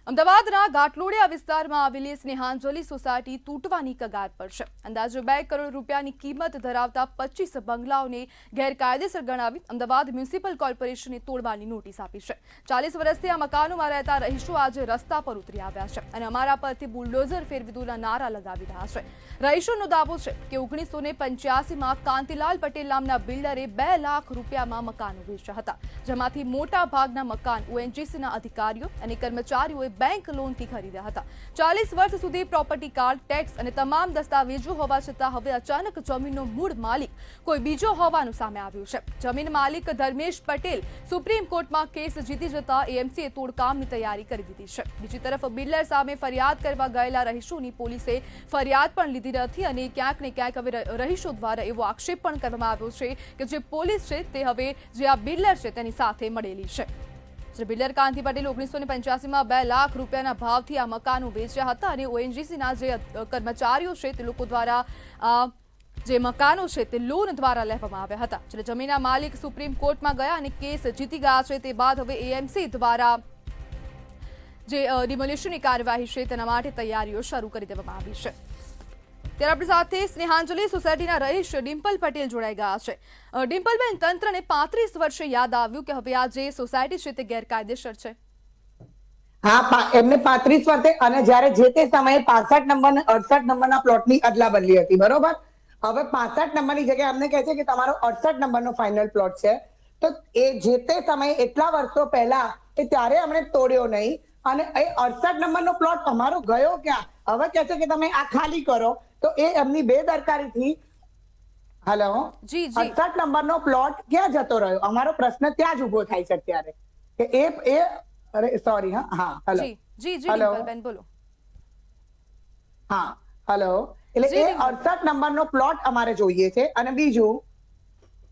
અમદાવાદના ઘાટલોડિયા વિસ્તારમાં આવેલી સ્નેહાંજલિ સોસાયટી તૂટવાની કગાર પર છે. અંદાજે 2 કરોડ રૂપિયાની કિંમત ધરાવતા 25 બંગલાઓને ગેરકાયદેસર ગણાવી અમદાવાદ મ્યુનિસિપલ કોર્પોરેશને તોડવાની નોટિસ આપી છે. 40 વર્ષથી આ મકાનોમાં રહેતા રહીશો આજે રસ્તા પર ઉતરી આવ્યા છે અને અમારા પરથી બુલડોઝર ફેરવી નારા લગાવી રહ્યા છે. રહીશોનો દાવો છે કે 1985માં કાંતિલાલ પટેલ નામના બિલ્ડરે 2 લાખ રૂપિયામાં મકાનો વેચ્યા હતા, જેમાંથી મોટા ભાગના મકાન ઓએનજીસીના અધિકારીઓ અને કર્મચારીઓએ બેંક લોનથી ખરીદ્યા હતા. 40 વર્ષ સુધી પ્રોપર્ટી કાર્ડ, ટેક્સ અને તમામ દસ્તાવેજો હોવા છતાં હવે અચાનક જમીનનો મૂળ માલિક કોઈ બીજો હોવાનું સામે આવ્યું છે. જમીન માલિક ધર્મેશ પટેલ સુપ્રીમ કોર્ટમાં કેસ જીતી જતા એએમસીએ તોડકામની તૈયારી કરી દીધી છે. બીજી તરફ બિલ્ડર સામે ફરિયાદ કરવા ગયેલા રહીશોની પોલીસે ફરિયાદ પણ લીધી નથી અને ક્યાંક ને ક્યાંક હવે રહીશો દ્વારા એવો આક્ષેપ પણ કરવામાં આવ્યો છે કે જે પોલીસ છે તે હવે જે આ બિલ્ડર છે તેની સાથે મળેલી છે. બિલ્ડર કાંતિ પટેલ 1985માં 2 લાખ રૂપિયાના ભાવથી આ મકાનો વેચ્યા હતા અને ઓએનજીસીના જે કર્મચારીઓ છે તે લોકો દ્વારા જે મકાનો છે તે લોન દ્વારા લેવામાં આવ્યા હતા. જ્યારે જમીનના માલિક સુપ્રીમ કોર્ટમાં ગયા અને કેસ જીતી ગયા છે તે બાદ હવે એએમસી દ્વારા જે ડિમોલિશનની કાર્યવાહી છે તેના માટે તૈયારીઓ શરૂ કરી દેવામાં આવી છે. ત્યારે આપણી સાથે સ્નેહાંજલિ સોસાયટીના રહીશ ડિમ્પલ પટેલ જોડાઈ ગયા છે. ડિમ્પલબેન, તંત્રને 35 વર્ષે યાદ આવ્યું કે હવે આ જે સોસાયટી છે તે ગેરકાયદેસર છે. હા, એમને 35 વર્ષે અને જ્યારે જે તે સમયે 65 નંબર અને 68 નંબરના પ્લોટની અદલા બદલી હતી, બરોબર. હવે 65 નંબરની જગ્યાએ અમને કહે છે કે તમારો 68 નંબરનો ફાઇનલ પ્લોટ છે. તો એ જે તે સમયે એટલા વર્ષો પહેલા એ ત્યારે અમને તોડ્યો નહીં અને એ 68 નંબરનો પ્લોટ અમારો ગયો ક્યાં? હવે કહે છે કે તમે આ ખાલી કરો. તો એ એમની બેદરકારીથી હેલો 68 નંબરનો પ્લોટ ક્યાં જતો રહ્યો? અમારો પ્રશ્ન ત્યાં જ ઉભો થાય છે અત્યારે કે એ અરે સોરી હેલો ડિમ્પલબેન બોલો. હેલો એટલે એ 68 નંબરનો પ્લોટ અમારે જોઈએ છે. અને બીજું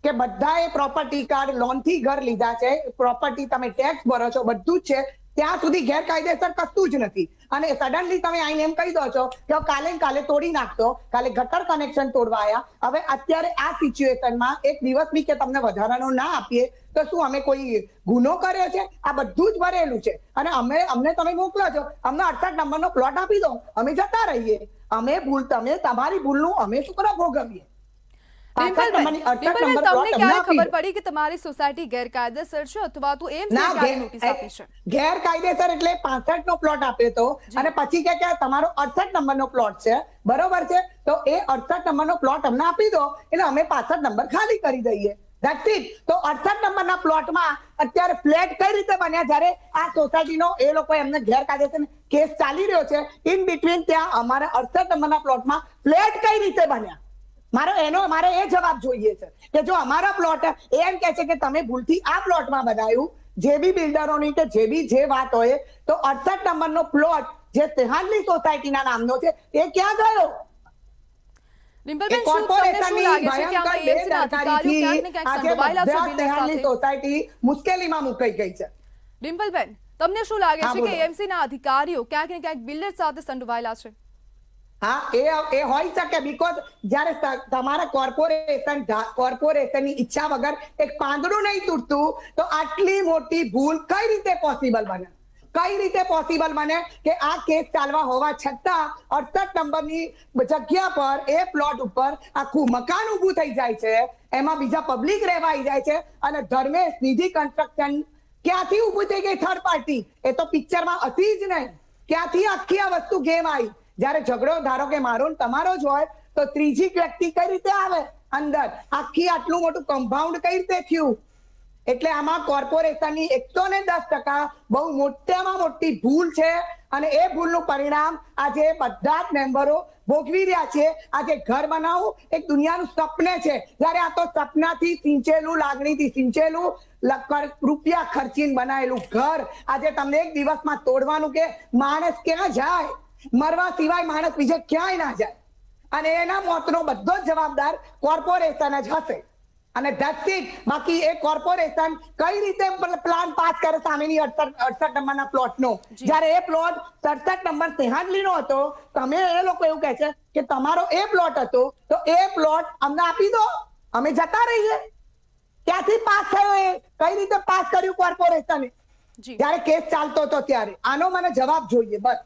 કે બધાએ પ્રોપર્ટી કાર્ડ, લોનથી ઘર લીધા છે, પ્રોપર્ટી તમે ટેક્સ ભરો છો, બધું જ છે. ત્યાં સુધી ગેરકાયદેસર કશું જ નથી અને સડનલી તમે આઈને એમ કહી દો છો કે કાલે તોડી નાખશો. કાલે ગટર કનેક્શન તોડવા આવ્યા. હવે અત્યારે આ સિચ્યુએશનમાં એક દિવસ બી કે તમને વધારાનો ના આપીએ તો શું અમે કોઈ ગુનો કર્યો છે? આ બધું જ ભરેલું છે અને અમને તમે મોકલો છો, અમને 68 નંબરનો પ્લોટ આપી દો, અમે જતા રહીએ. તમે તમારી ભૂલનું અમે શું કરવા ભોગવીએ? તમને ક્યારે ખબર પડી કે તમારી સોસાયટી ગેરકાયદેસર છે અથવા તો નોટિસ આપી છે? ગેરકાયદેસર એટલે 65 નો પ્લોટ આપ્યો તો અને પછી કે તમારો 68 નંબરનો પ્લોટ છે, બરોબર છે. તો એ 68 નંબરનો પ્લોટ અમને આપી દો એટલે અમે 65 નંબર ખાલી કરી દઈએ. That's it. તો 68 નંબરના પ્લોટમાં અત્યારે ફ્લેટ કઈ રીતે બન્યા? જ્યારે આ સોસાયટીનો એ લોકો એમને ગેરકાયદેસર કેસ ચાલી રહ્યો છે, ઇન બિટવીન ત્યાં અમારા 68 નંબરના પ્લોટમાં ફ્લેટ કઈ રીતે બન્યા? મારે એ જવાબ જોઈએ છે કે જો અમારા પ્લોટ એમ કે છે કે તમે ભૂલથી આ પ્લોટમાં બનાવ્યું, જે બી બિલ્ડરોની કે જે બી જે વાત હોય, તો 68 નંબરનો પ્લોટ જે સ્નેહાંજલિ સોસાયટીના નામનો છે એ ક્યાં ગયો? સોસાયટી મુશ્કેલીમાં મુકાઈ ગઈ છે. ડિમ્પલબેન, તમને શું લાગે છે કે એએમસી ના અધિકારીઓ ક્યાંક ને ક્યાંક બિલ્ડર સાથે સંડોવાયેલા છે? એ હોઈ શકે. બીકોઝ જ્યારે તમારા કોર્પોરેશનની ઈચ્છા વગર એક પાંદડું નહીં તૂટતું તો આટલી મોટી ભૂલ કઈ રીતે પોસિબલ બને? કઈ રીતે પોસિબલ બને કે આ કેસ ચાલવા હોવા છતાં 68 નંબરની જગ્યા પર એ પ્લોટ ઉપર આખું મકાન ઊભું થઈ જાય છે, એમાં બીજા પબ્લિક રહેવાઈ જાય છે અને ધર્મેશ નિધિ કન્સ્ટ્રક્શન ક્યાંથી ઊભું થઈ ગઈ થર્ડ પાર્ટી? એ તો પિક્ચરમાં હતી જ નહીં. ક્યાંથી આખી આ વસ્તુ ગેમ આવી? જ્યારે ઝઘડો ધારો કે મારો ને તમારો જ હોય તો ત્રીજી વ્યક્તિ કઈ રીતે આવે અંદર? આખી આટલું મોટું કમ્પાઉન્ડ કઈ રીતે થયું? એટલે આમાં કોર્પોરેશનની 110% બહુ મોટામાં મોટી ભૂલ છે અને એ ભૂલનું પરિણામ આજે બધા જ મેમ્બરો ભોગવી રહ્યા છે. આજે ઘર બનાવવું એક દુનિયાનું સપને છે, જ્યારે આ તો સપનાથી સિંચેલું, લાગણીથી સિંચેલું, રૂપિયા ખર્ચીને બનાવેલું ઘર આજે તમને એક દિવસમાં તોડવાનું કે માણસ ક્યાં જાય? મરવા સિવાય માણસ બીજે ક્યાંય ના જાય અને એના મોતનો બધો જ જવાબદાર કોર્પોરેશન જ હશે. અને ધેટ્સ ઇટ. બાકી એ કોર્પોરેશન કઈ રીતે પ્લાન પાસ કરે સામેની 68 નંબરના પ્લોટનો? જ્યારે એ પ્લોટ 67 નંબર સ્નેહાંજલિનો હતો, તમે એ લોકો એવું કહે છે કે તમારો એ પ્લોટ હતો તો એ પ્લોટ અમને આપી દો, અમે જતા રહીએ. ક્યાંથી પાસ થયો? એ કઈ રીતે પાસ કર્યું કોર્પોરેશને? જી. જ્યારે કેસ ચાલતો હતો ત્યારે આનો મને જવાબ જોઈએ બસ.